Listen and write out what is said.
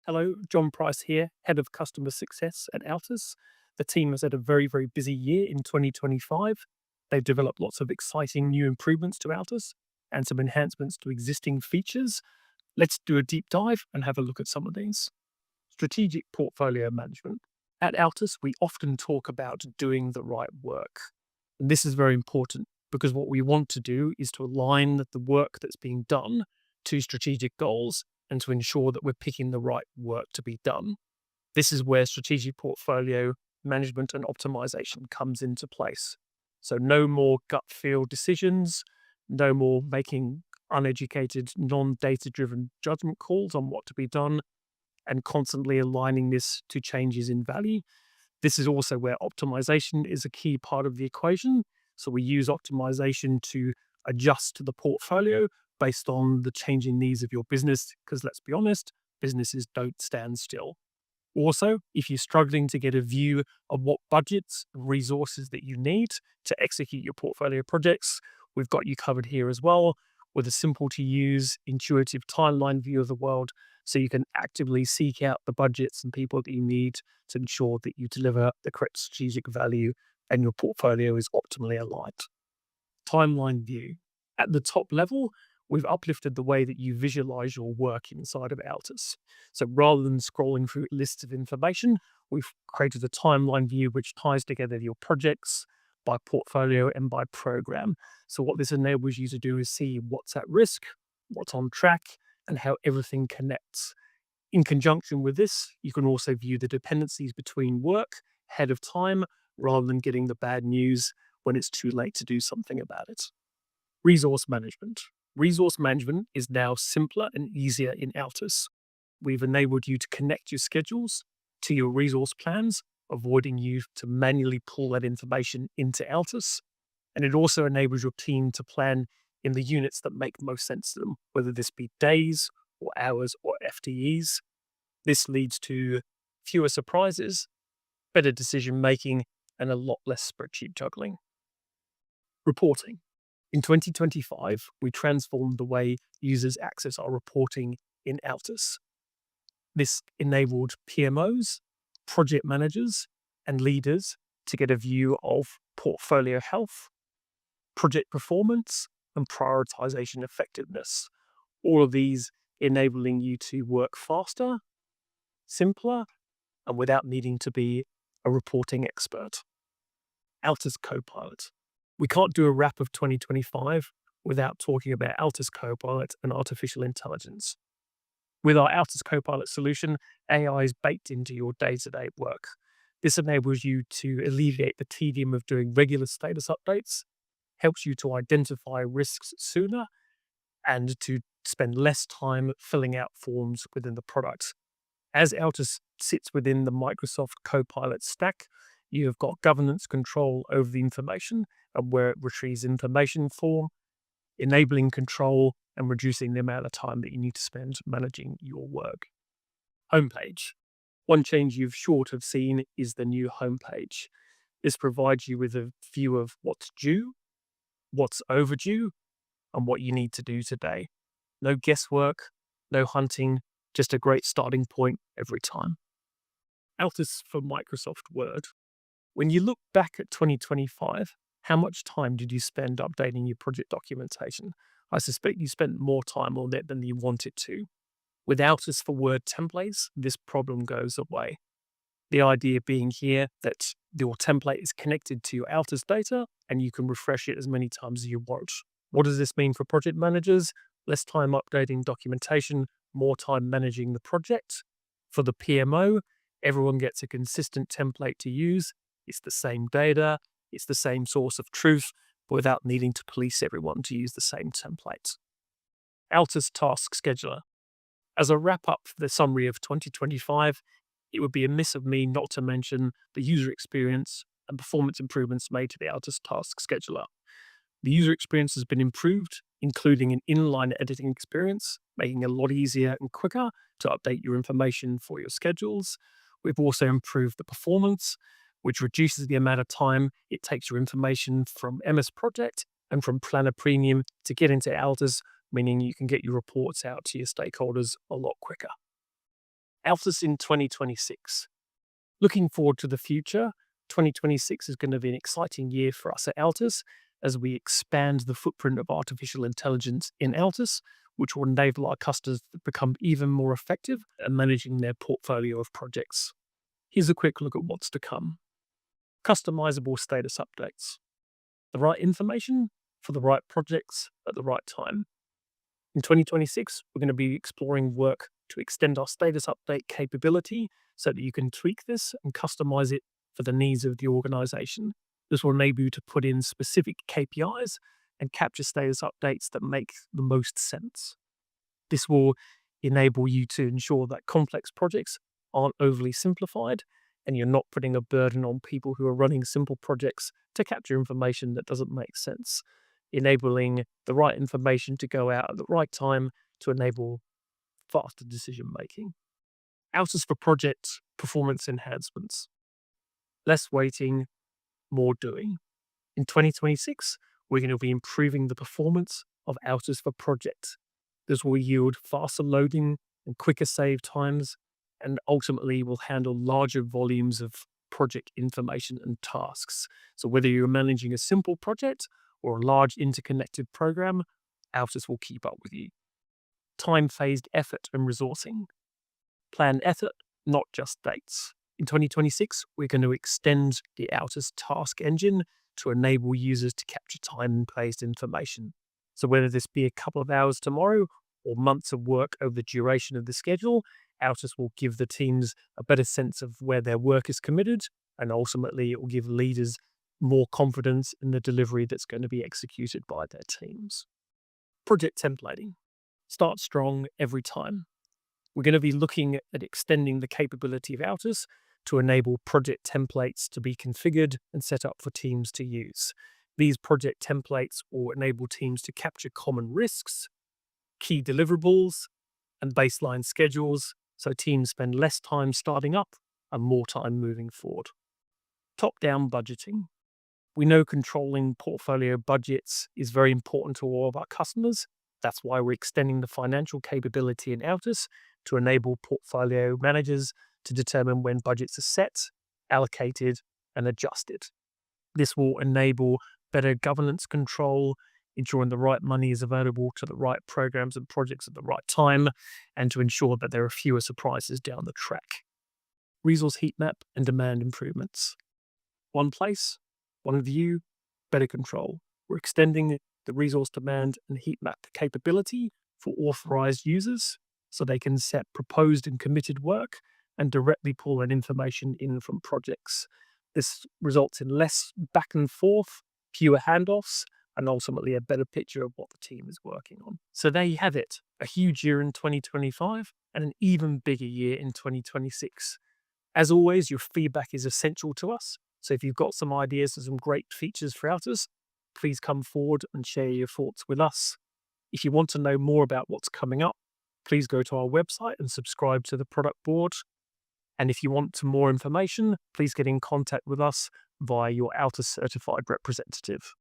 Hello, John Price here, Head of Customer Success at Altus. The team has had a very, very busy year in 2025. They've developed lots of exciting new improvements to Altus and some enhancements to existing features. Let's do a deep dive and have a look at some of these. Strategic portfolio management. At Altus, we often talk about doing the right work. And this is very important because what we want to do is to align the work that's being done to strategic goals and to ensure that we're picking the right work to be done. This is where strategic portfolio management and optimization comes into place. So, no more gut feel decisions, no more making uneducated, non data driven judgment calls on what to be done, and constantly aligning this to changes in value. This is also where optimization is a key part of the equation. So, we use optimization to adjust to the portfolio based on the changing needs of your business, because let's be honest, businesses don't stand still. Also, if you're struggling to get a view of what budgets and resources that you need to execute your portfolio projects, we've got you covered here as well with a simple to use, intuitive timeline view of the world so you can actively seek out the budgets and people that you need to ensure that you deliver the correct strategic value and your portfolio is optimally aligned. Timeline view. At the top level, we've uplifted the way that you visualize your work inside of Altus. So rather than scrolling through lists of information, we've created a timeline view which ties together your projects by portfolio and by program. So what this enables you to do is see what's at risk, what's on track, and how everything connects. In conjunction with this, you can also view the dependencies between work ahead of time rather than getting the bad news when it's too late to do something about it. Resource management. Resource management is now simpler and easier in Altus. We've enabled you to connect your schedules to your resource plans, avoiding you to manually pull that information into Altus. And it also enables your team to plan in the units that make most sense to them, whether this be days or hours or FTEs. This leads to fewer surprises, better decision making, and a lot less spreadsheet juggling. Reporting. In 2025, we transformed the way users access our reporting in Altus. This enabled PMOs, project managers, and leaders to get a view of portfolio health, project performance, and prioritization effectiveness. All of these enabling you to work faster, simpler, and without needing to be a reporting expert. Altus Copilot. We can't do a wrap of 2025 without talking about Altus Copilot and artificial intelligence. With our Altus Copilot solution, AI is baked into your day-to-day work. This enables you to alleviate the tedium of doing regular status updates, helps you to identify risks sooner, and to spend less time filling out forms within the product. As Altus sits within the Microsoft Copilot stack, you have got governance control over the information and where it retrieves information from, enabling control and reducing the amount of time that you need to spend managing your work. Homepage. One change you've sure to have seen is the new homepage. This provides you with a view of what's due, what's overdue, and what you need to do today. No guesswork, no hunting, just a great starting point every time. Altus for Microsoft Word. When you look back at 2025, how much time did you spend updating your project documentation? I suspect you spent more time on it than you wanted to. With Altus for Word templates, this problem goes away. The idea being here that your template is connected to your Altus data and you can refresh it as many times as you want. What does this mean for project managers? Less time updating documentation, more time managing the project. For the PMO, everyone gets a consistent template to use. It's the same data, it's the same source of truth, but without needing to police everyone to use the same template. Altus Task Scheduler. As a wrap up for the summary of 2025, it would be amiss of me not to mention the user experience and performance improvements made to the Altus Task Scheduler. The user experience has been improved, including an inline editing experience, making it a lot easier and quicker to update your information for your schedules. We've also improved the performance, which reduces the amount of time it takes your information from MS Project and from Planner Premium to get into Altus, meaning you can get your reports out to your stakeholders a lot quicker. Altus in 2026. Looking forward to the future, 2026 is going to be an exciting year for us at Altus as we expand the footprint of artificial intelligence in Altus, which will enable our customers to become even more effective at managing their portfolio of projects. Here's a quick look at what's to come. Customizable status updates. The right information for the right projects at the right time. In 2026, we're going to be exploring work to extend our status update capability so that you can tweak this and customize it for the needs of the organization. This will enable you to put in specific KPIs and capture status updates that make the most sense. This will enable you to ensure that complex projects aren't overly simplified and you're not putting a burden on people who are running simple projects to capture information that doesn't make sense, enabling the right information to go out at the right time to enable faster decision making. Altus for project performance enhancements. Less waiting, more doing. In 2026, we're going to be improving the performance of Altus for project. This will yield faster loading and quicker save times, and ultimately will handle larger volumes of project information and tasks. So whether you're managing a simple project or a large interconnected program, Altus will keep up with you. Time-phased effort and resourcing. Plan effort, not just dates. In 2026, we're going to extend the Altus task engine to enable users to capture time-phased information. So whether this be a couple of hours tomorrow or months of work over the duration of the schedule, Altus will give the teams a better sense of where their work is committed, and ultimately it will give leaders more confidence in the delivery that's going to be executed by their teams. Project templating. Start strong every time. We're going to be looking at extending the capability of Altus to enable project templates to be configured and set up for teams to use. These project templates will enable teams to capture common risks, key deliverables, and baseline schedules, so teams spend less time starting up and more time moving forward. Top-down budgeting. We know controlling portfolio budgets is very important to all of our customers. That's why we're extending the financial capability in Altus to enable portfolio managers to determine when budgets are set, allocated, and adjusted. This will enable better governance control, ensuring the right money is available to the right programs and projects at the right time, and to ensure that there are fewer surprises down the track. Resource heat map and demand improvements. One place, one view, better control. We're extending the resource demand and heat map capability for authorized users so they can set proposed and committed work and directly pull that information in from projects. This results in less back and forth, fewer handoffs, and ultimately a better picture of what the team is working on. So there you have it, a huge year in 2025 and an even bigger year in 2026. As always, your feedback is essential to us. So if you've got some ideas and some great features for Altus, please come forward and share your thoughts with us. If you want to know more about what's coming up, please go to our website and subscribe to the product board. And if you want more information, please get in contact with us via your Altus certified representative.